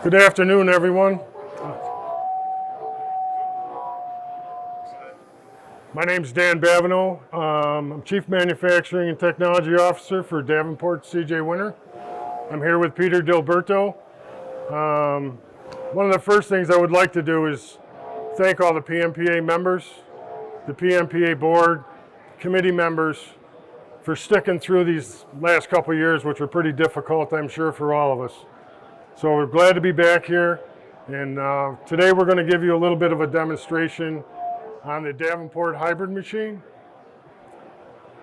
Good afternoon, everyone. My name is Dan Babineau. I'm Chief Manufacturing and Technology Officer for Davenport CJ Winter. I'm here with Peter Dilberto. One of the first things I would like to do is thank all the PMPA members, the PMPA board, committee members for sticking through these last couple of years, which were pretty difficult, I'm sure, for all of us. So we're glad to be back here, and today we're going to give you a little bit of a demonstration on the Davenport hybrid machine.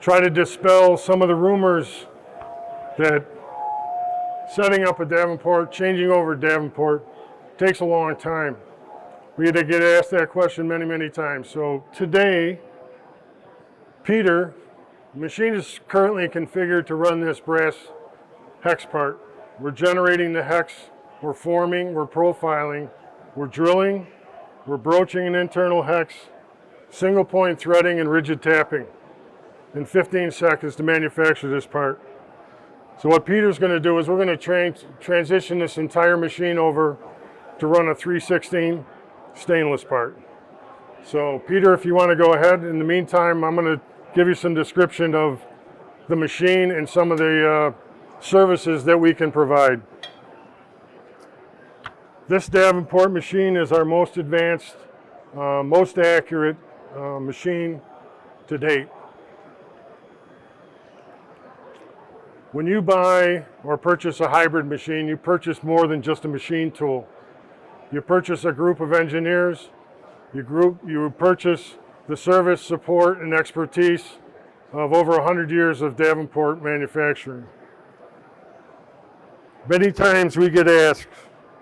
Try to dispel some of the rumors that setting up a Davenport, changing over Davenport, takes a long time. We had to get asked that question many, many times. So today, Peter, the machine is currently configured to run this brass hex part. We're generating the hex, we're forming, we're profiling, we're drilling, we're broaching an internal hex, single point threading and rigid tapping in 15 seconds to manufacture this part. So what Peter's going to do is we're going to transition this entire machine over to run a 316 stainless part. So Peter, if you want to go ahead, in the meantime, I'm going to give you some description of the machine and some of the services that we can provide. This Davenport machine is our most advanced, most accurate machine to date. When you buy or purchase a hybrid machine, you purchase more than just a machine tool. You purchase a group of engineers, you purchase the service, support, and expertise of over 100 years of Davenport manufacturing. Many times we get asked,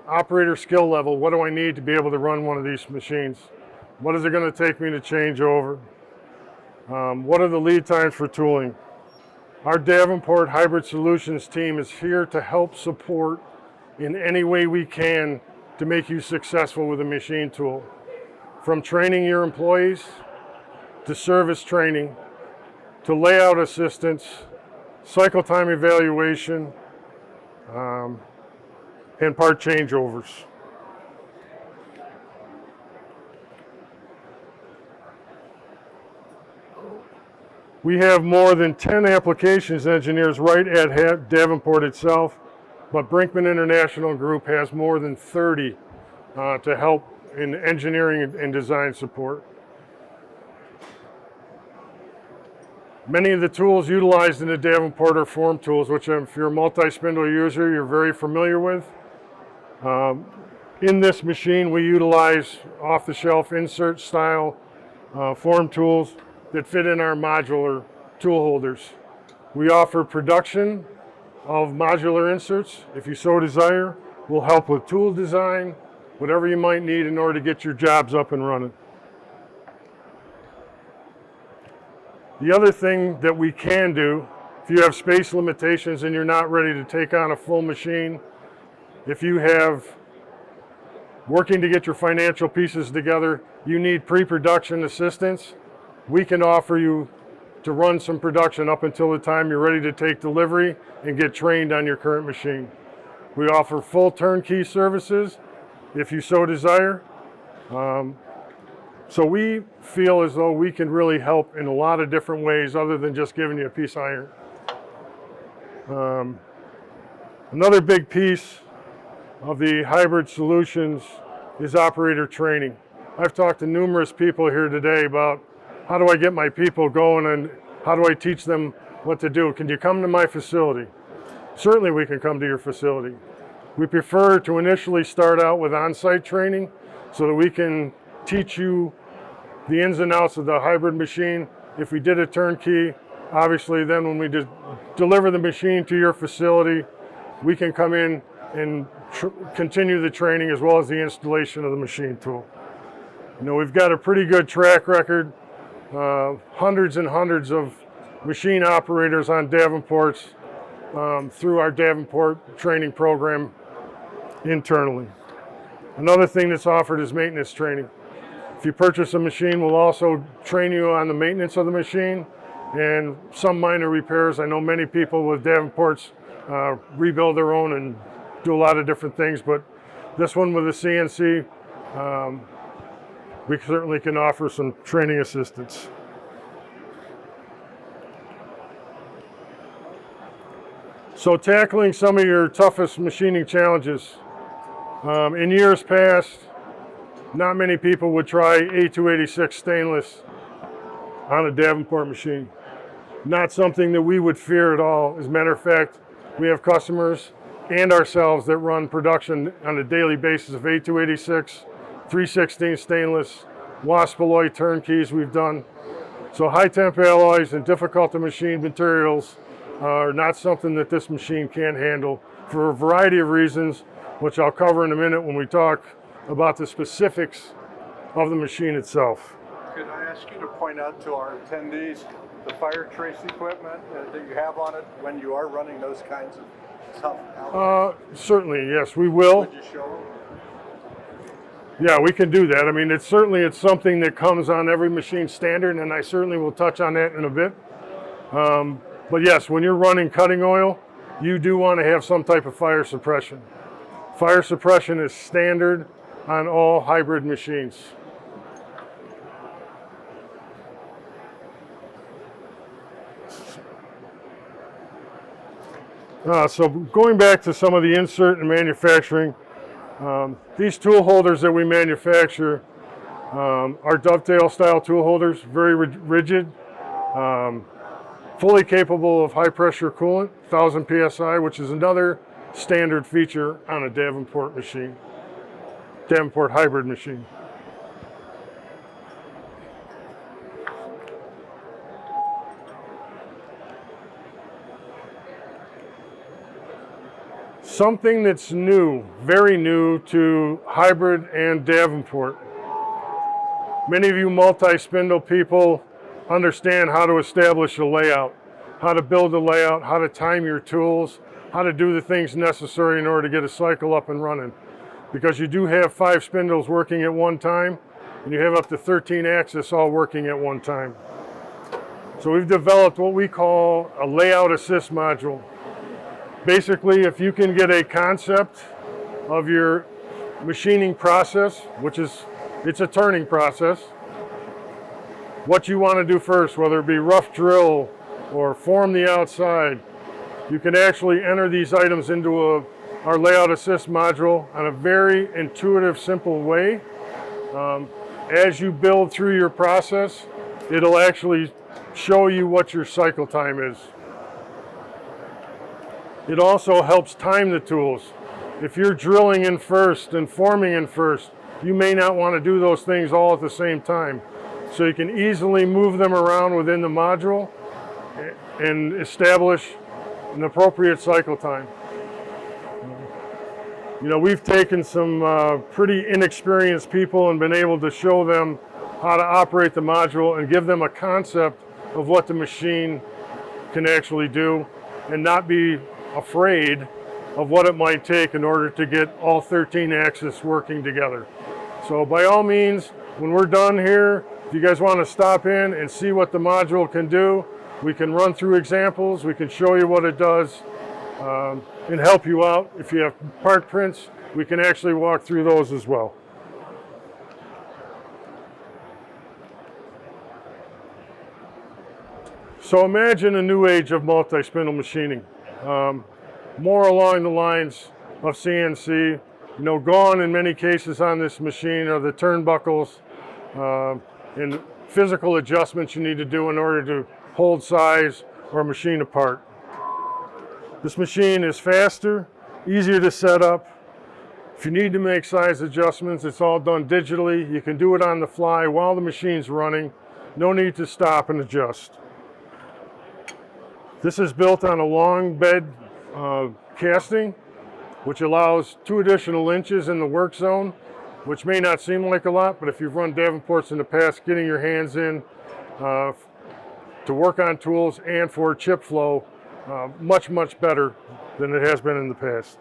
operator skill level, what do I need to be able to run one of these machines? What is it going to take me to change over? What are the lead times for tooling? Our Davenport Hybrid Solutions team is here to help support in any way we can to make you successful with a machine tool. From training your employees, to service training, to layout assistance, cycle time evaluation, and part changeovers. We have more than 10 applications engineers right at Davenport itself, but Brinkman International Group has more than 30 to help in engineering and design support. Many of the tools utilized in the Davenport are form tools, which if you're a multi-spindle user, you're very familiar with. In this machine, we utilize off-the-shelf insert style form tools that fit in our modular tool holders. We offer production of modular inserts. If you so desire, we'll help with tool design, whatever you might need in order to get your jobs up and running. The other thing that we can do, if you have space limitations and you're not ready to take on a full machine, if you have working to get your financial pieces together, you need pre-production assistance, we can offer you to run some production up until the time you're ready to take delivery and get trained on your current machine. We offer full turnkey services if you so desire. So we feel as though we can really help in a lot of different ways other than just giving you a piece of iron. Another big piece of the hybrid solutions is operator training. I've talked to numerous people here today about how do I get my people going and how do I teach them what to do? Can you come to my facility? Certainly we can come to your facility. We prefer to initially start out with on-site training so that we can teach you the ins and outs of the hybrid machine. If we did a turnkey, obviously then when we deliver the machine to your facility, we can come in and continue the training as well as the installation of the machine tool. You know, we've got a pretty good track record, hundreds and hundreds of machine operators on Davenports through our Davenport training program internally. Another thing that's offered is maintenance training. If you purchase a machine, we'll also train you on the maintenance of the machine and some minor repairs. I know many people with Davenports rebuild their own and do a lot of different things, but This one with a CNC, we certainly can offer some training assistance. So tackling some of your toughest machining challenges. In years past, not many people would try A286 Stainless on a Davenport machine. Not something that we would fear at all. As a matter of fact, we have customers and ourselves that run production on a daily basis of A286, 316 stainless, Waspaloy turnkeys we've done. So high temp alloys and difficult to machine materials are not something that this machine can't handle for a variety of reasons, which I'll cover in a minute when we talk about the specifics of the machine itself. Could I ask you to point out to our attendees the fire trace equipment that you have on it when you are running those kinds of tough alloys? Certainly, yes, we will. Would you show them? Yeah, we can do that. I mean, it's something that comes on every machine standard, and I certainly will touch on that in a bit. But yes, when you're running cutting oil, you do want to have some type of fire suppression. Fire suppression is standard on all hybrid machines. So going back to some of the insert and manufacturing, these tool holders that we manufacture are dovetail style tool holders, very rigid, fully capable of high pressure coolant, 1000 PSI, which is another standard feature on a Davenport machine, Davenport hybrid machine. Something that's new, very new to hybrid and Davenport. Many of you multi-spindle people understand how to establish a layout, how to build a layout, how to time your tools, how to do the things necessary in order to get a cycle up and running. Because you do have 5 spindles working at one time, and you have up to 13 axis all working at one time. So we've developed what we call a layout assist module. Basically, if you can get a concept of your machining process, which is, it's a turning process, what you want to do first, whether it be rough drill or form the outside, you can actually enter these items into our layout assist module on a very intuitive, simple way. As you build through your process, it'll actually show you what your cycle time is. It also helps time the tools. If you're drilling in first and forming in first, you may not want to do those things all at the same time. So you can easily move them around within the module and establish an appropriate cycle time. You know, we've taken some pretty inexperienced people and been able to show them how to operate the module and give them a concept of what the machine can actually do and not be afraid of what it might take in order to get all 13 axes working together. So by all means, when we're done here, if you guys want to stop in and see what the module can do, we can run through examples, we can show you what it does, and help you out. If you have part prints, we can actually walk through those as well. So imagine a new age of multi-spindle machining. More along the lines of CNC. You know, gone in many cases on this machine are the turnbuckles and physical adjustments you need to do in order to hold size or machine a part. This machine is faster, easier to set up. If you need to make size adjustments, it's all done digitally. You can do it on the fly while the machine's running. No need to stop and adjust. This is built on a long bed casting, which allows 2 additional inches in the work zone, which may not seem like a lot, but if you've run Davenports in the past, getting your hands in to work on tools and for chip flow, much, much better than it has been in the past.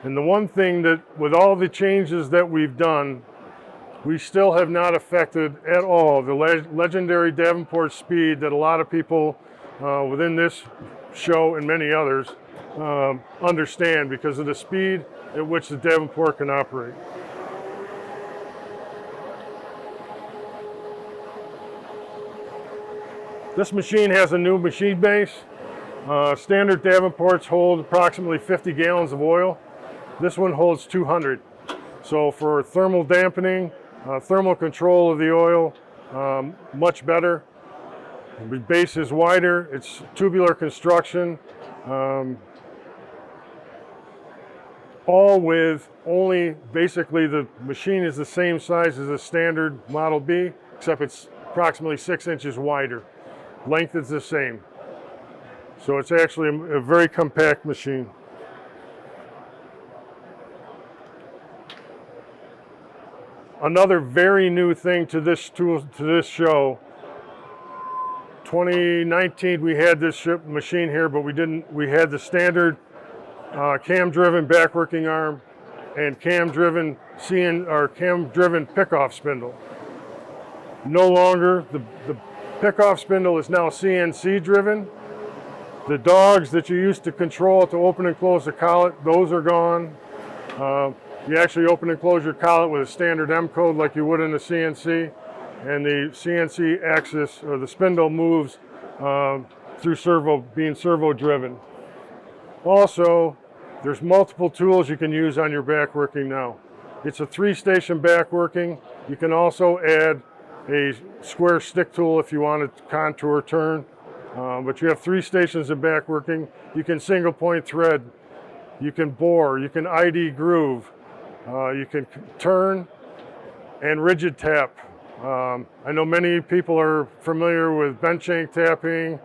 And the one thing that, with all the changes that we've done, we still have not affected at all the legendary Davenport speed that a lot of people within this show and many others understand because of the speed at which the Davenport can operate. This machine has a new machine base. Standard Davenports hold approximately 50 gallons of oil. This one holds 200. So for thermal dampening, thermal control of the oil, much better. The base is wider, it's tubular construction, all with only basically the machine is the same size as a standard Model B, except it's approximately 6 inches wider. Length is the same. So it's actually a very compact machine. Another very new thing to this tool, to this show. 2019 we had this machine here, but we had the standard cam-driven backworking arm and cam-driven cam-driven pickoff spindle. No longer, the pickoff spindle is now CNC driven. The dogs that you used to control to open and close the collet, those are gone. You actually open and close your collet with a standard M code like you would in the CNC, and the CNC Axis, or the spindle, moves through being servo driven. Also, there's multiple tools you can use on your backworking now. It's a 3-station backworking. You can also add a square stick tool if you want to contour turn, but you have 3 stations of backworking. You can single point thread, you can bore, you can ID groove, you can turn and rigid tap. I know many people are familiar with bent shank tapping.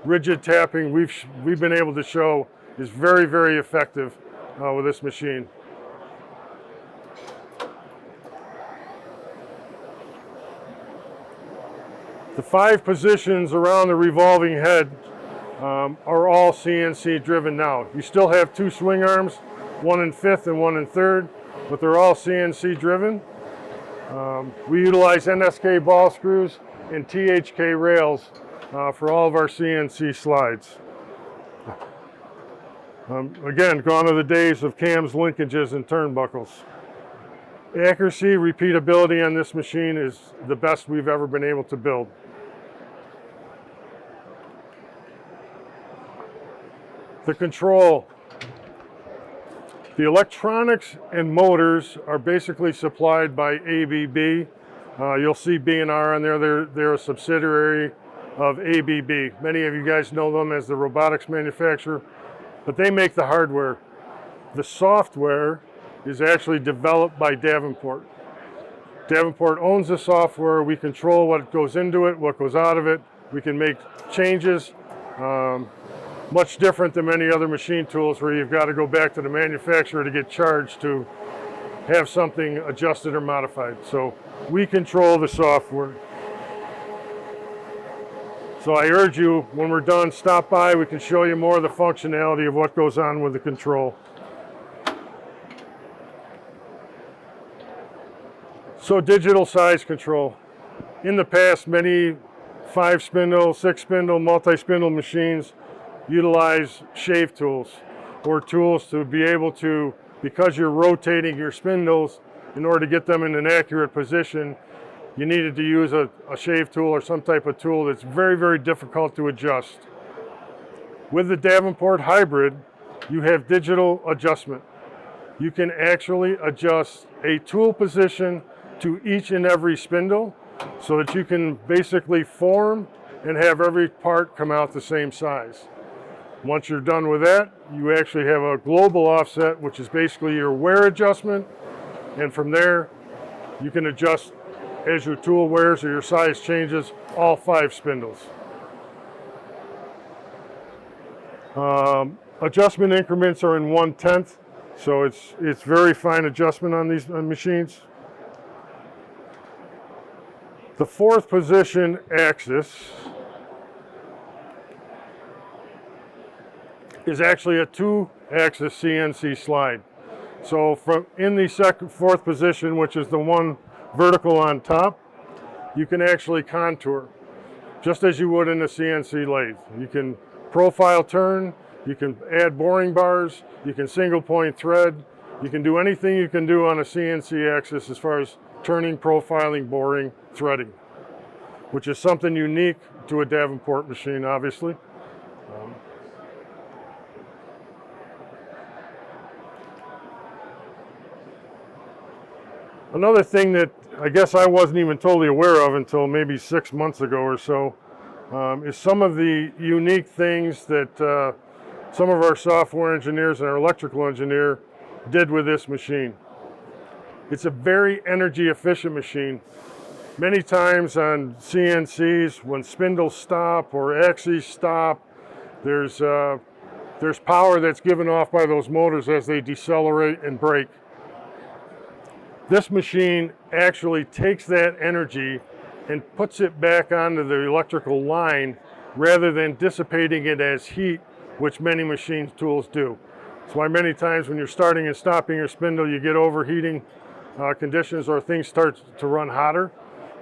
Rigid tapping, we've been able to show is very, very effective with this machine. The 5 positions around the revolving head are all CNC driven now. You still have 2 swing arms, one in 5th and one in 3rd, but they're all CNC driven. We utilize NSK ball screws and THK rails for all of our CNC slides. Again, gone are the days of cams, linkages, and turnbuckles. Accuracy, repeatability on this machine is the best we've ever been able to build. The control. The electronics and motors are basically supplied by ABB. You'll see B&R on there. They're a subsidiary of ABB. Many of you guys know them as the robotics manufacturer, but they make the hardware. The software is actually developed by Davenport. Davenport owns the software. We control what goes into it, what goes out of it. We can make changes. Much different than many other machine tools where you've got to go back to the manufacturer to get charged to have something adjusted or modified. So we control the software. So I urge you, when we're done, stop by. We can show you more of the functionality of what goes on with the control. So digital size control. In the past, many 5-spindle, 6-spindle, multi-spindle machines utilize shave tools or tools to be able to, because you're rotating your spindles in order to get them in an accurate position, you needed to use a shave tool or some type of tool that's very, very difficult to adjust. With the Davenport hybrid, you have digital adjustment. You can actually adjust a tool position to each and every spindle so that you can basically form and have every part come out the same size. Once you're done with that, you actually have a global offset, which is basically your wear adjustment. And from there, you can adjust as your tool wears or your size changes, all 5 spindles. Adjustment increments are in 1/10, so it's very fine adjustment on these machines. The 4th position Axis is actually a 2-axis CNC slide. So in the 4th position, which is the one vertical on top, you can actually contour, just as you would in a CNC lathe. You can profile turn, You can add boring bars, you can single point thread, you can do anything you can do on a CNC Axis as far as turning, profiling, boring, threading, which is something unique to a Davenport machine, obviously. Another thing that I guess I wasn't even totally aware of until maybe 6 months ago or so is some of the unique things that some of our software engineers and our electrical engineer did with this machine. It's a very energy efficient machine. Many times on CNCs, when spindles stop or axes stop, there's power that's given off by those motors as they decelerate and brake. This machine actually takes that energy and puts it back onto the electrical line rather than dissipating it as heat, which many machine tools do. That's why many times when you're starting and stopping your spindle, you get overheating conditions or things start to run hotter.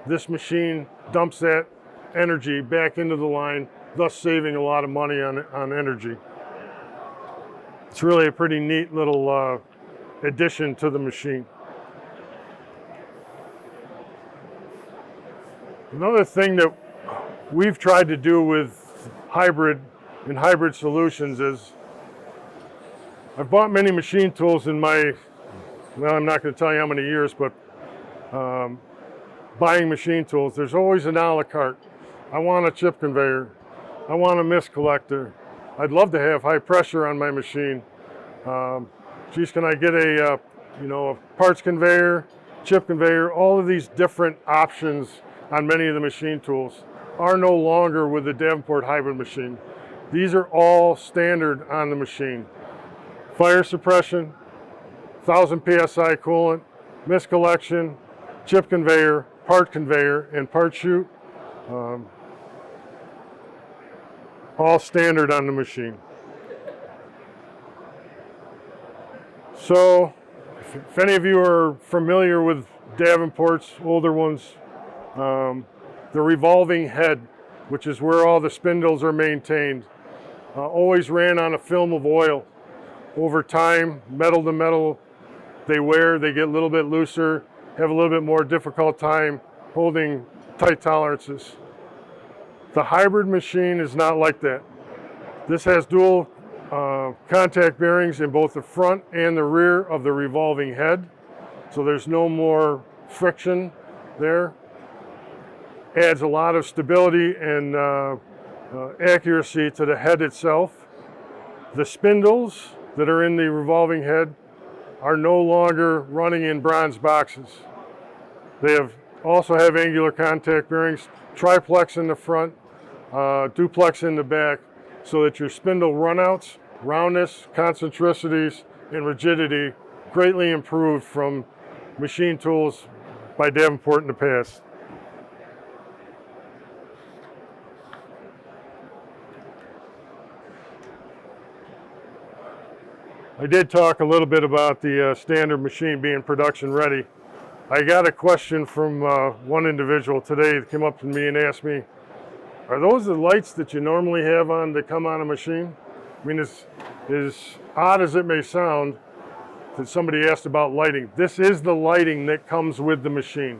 This machine dumps that energy back into the line, thus saving a lot of money on energy. It's really a pretty neat little addition to the machine. Another thing that we've tried to do with hybrid solutions is I've bought many machine tools in my, well, I'm not going to tell you how many years, but buying machine tools, there's always an a la carte. I want a chip conveyor. I want a mist collector. I'd love to have high pressure on my machine. Geez, can I get a parts conveyor, chip conveyor? All of these different options on many of the machine tools are no longer with the Davenport hybrid machine. These are all standard on the machine. Fire suppression, 1000 PSI coolant, mist collection, chip conveyor, part conveyor, and part chute. All standard on the machine. So, if any of you are familiar with Davenport's older ones, the revolving head, which is where all the spindles are maintained, always ran on a film of oil. Over time, metal to metal, they wear, they get a little bit looser, have a little bit more difficult time holding tight tolerances. The hybrid machine is not like that. This has dual contact bearings in both the front and the rear of the revolving head, so there's no more friction there. Adds a lot of stability and accuracy to the head itself. The spindles that are in the revolving head are no longer running in bronze boxes. They also have angular contact bearings, triplex in the front, duplex in the back, so that your spindle runouts, roundness, concentricities, and rigidity greatly improved from machine tools by Davenport in the past. I did talk a little bit about the standard machine being production ready. I got a question from one individual today that came up to me and asked me, are those the lights that you normally have on that come on a machine? I mean, as odd as it may sound that somebody asked about lighting, this is the lighting that comes with the machine.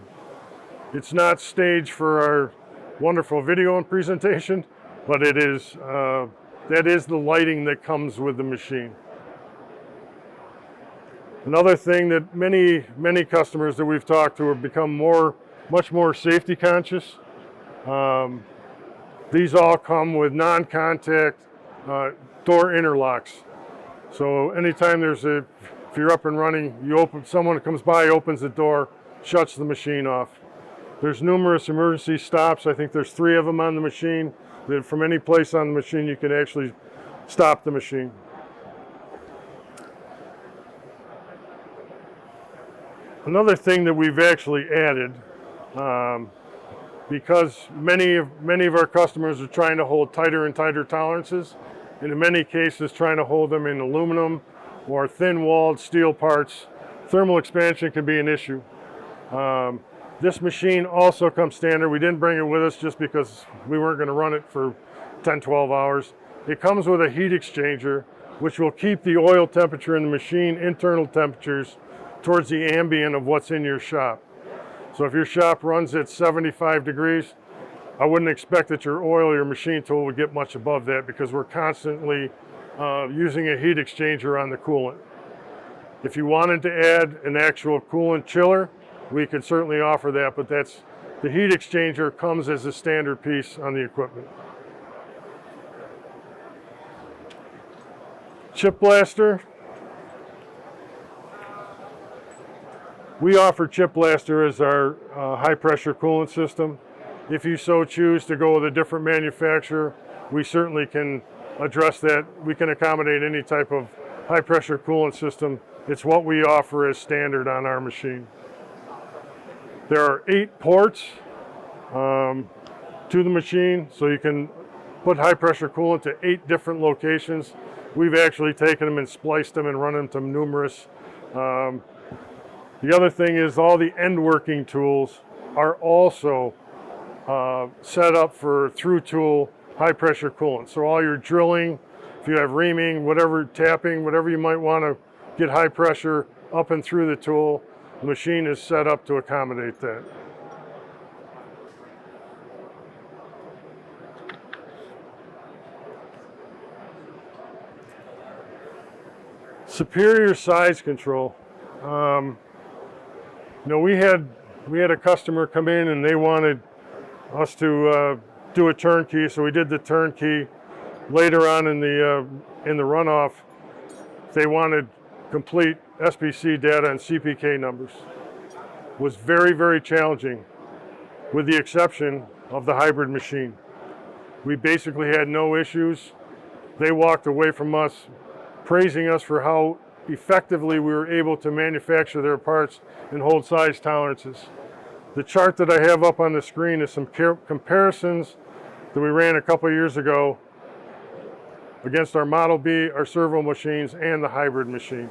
It's not staged for our wonderful video and presentation, but it is, that is the lighting that comes with the machine. Another thing that many customers that we've talked to have become much more safety conscious. These all come with non-contact door interlocks. So anytime if you're up and running, someone comes by, opens the door, shuts the machine off. There's numerous emergency stops. I think there's 3 of them on the machine. That from any place on the machine, you can actually stop the machine. Another thing that we've actually added, because many of our customers are trying to hold tighter and tighter tolerances, and in many cases trying to hold them in aluminum or thin-walled steel parts, thermal expansion can be an issue. This machine also comes standard. We didn't bring it with us just because we weren't going to run it for 10, 12 hours. it comes with a heat exchanger, which will keep the oil temperature in the machine, internal temperatures, towards the ambient of what's in your shop. So if your shop runs at 75 degrees, I wouldn't expect that your oil or your machine tool would get much above that, because we're constantly using a heat exchanger on the coolant. If you wanted to add an actual coolant chiller, we could certainly offer that, but the heat exchanger comes as a standard piece on the equipment. Chip blaster. We offer Chip blaster as our high pressure coolant system. If you so choose to go with a different manufacturer, we certainly can address that. We can accommodate any type of high pressure coolant system. It's what we offer as standard on our machine. There are 8 ports to the machine, so you can put high pressure coolant to 8 different locations. We've actually taken them and spliced them and run them to numerous. The other thing is all the end working tools are also set up for through tool high pressure coolant. So all your drilling, if you have reaming, whatever, tapping, whatever you might want to get high pressure up and through the tool, the machine is set up to accommodate that. Superior size control. We had a customer come in and they wanted us to do a turnkey, so we did the turnkey. Later on in the runoff, they wanted complete SPC data and CPK numbers. It was very, very challenging, with the exception of the hybrid machine. We basically had no issues. They walked away from us praising us for how effectively we were able to manufacture their parts and hold size tolerances. The chart that I have up on the screen is some comparisons that we ran a couple years ago against our Model B, our servo machines, and the hybrid machine.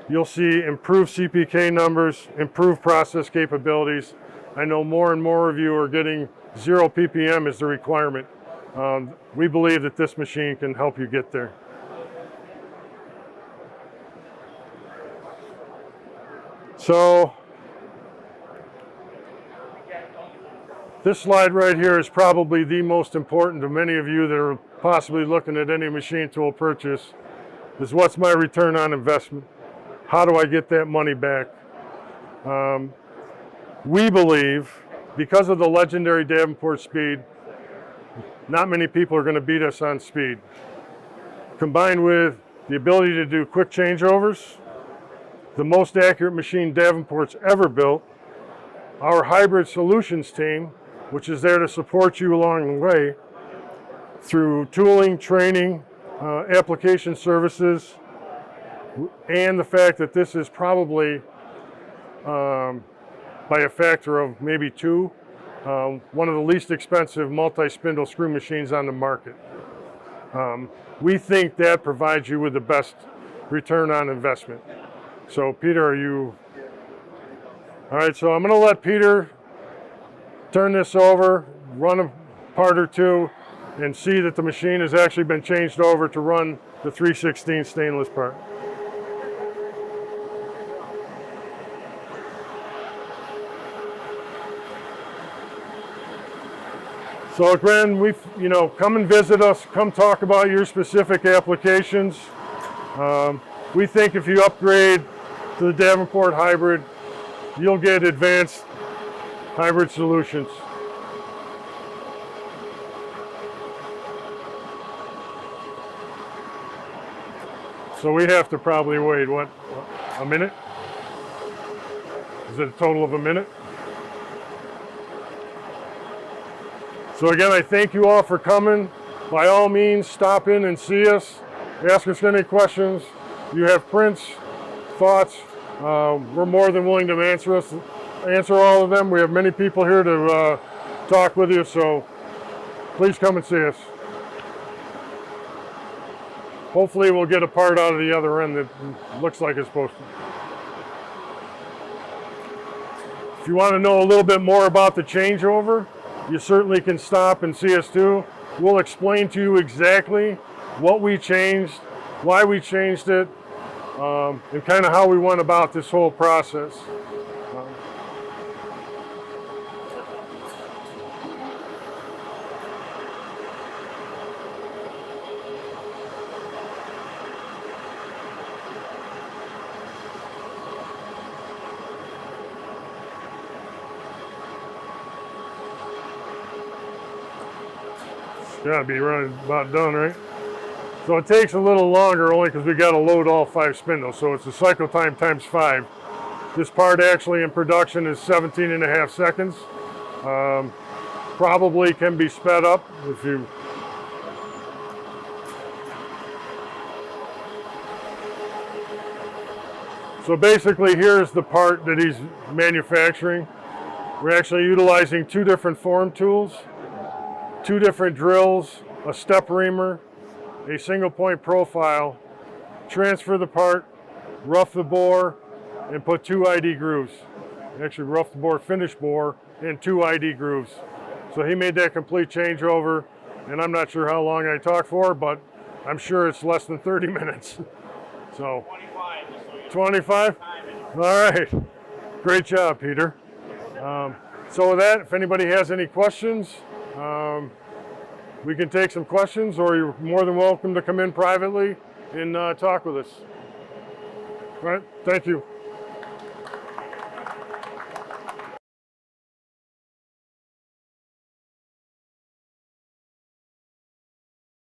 You'll see improved CPK numbers, improved process capabilities. I know more and more of you are getting 0 ppm as the requirement. We believe that this machine can help you get there. So this slide right here is probably the most important to many of you that are possibly looking at any machine tool purchase, is what's my return on investment? How do I get that money back? We believe, because of the legendary Davenport speed, not many people are going to beat us on speed. Combined with the ability to do quick changeovers, the most accurate machine Davenport's ever built, our hybrid solutions team, which is there to support you along the way through tooling, training, application services, and the fact that this is probably, by a factor of maybe 2, one of the least expensive multi-spindle screw machines on the market. We think that provides you with the best return on investment. So Peter, are you? All right, so I'm going to let Peter turn this over, run a part or two, and see that the machine has actually been changed over to run the 316 stainless part. So again, come and visit us, come talk about your specific applications. We think if you upgrade to the Davenport hybrid, you'll get advanced hybrid solutions. So we have to probably wait, what, a minute? Is it a total of a minute? So again, I thank you all for coming. By all means, stop in and see us. Ask us any questions. You have prints, thoughts. We're more than willing to answer all of them. We have many people here to talk with you, so please come and see us. Hopefully we'll get a part out of the other end that looks like it's supposed to. If you want to know a little bit more about the changeover, you certainly can stop and see us too. We'll explain to you exactly what we changed, why we changed it, and kind of how we went about this whole process. Gotta be running about done, right? So it takes a little longer only because we got to load all 5 spindles. So it's a cycle time times 5. This part actually in production is 17.5 seconds. Probably can be sped up if you. So basically here's the part that he's manufacturing. We're actually utilizing 2 different form tools, 2 different drills, a step reamer, a single point profile, transfer the part, rough the bore, and put 2 ID grooves. Actually rough the bore, finish bore, and 2 ID grooves. So he made that complete changeover, and I'm not sure how long I talked for, but I'm sure it's less than 30 minutes. So 25? All right. Great job, Peter. So with that, if anybody has any questions, we can take some questions, or you're more than welcome to come in privately and talk with us. All right, thank you.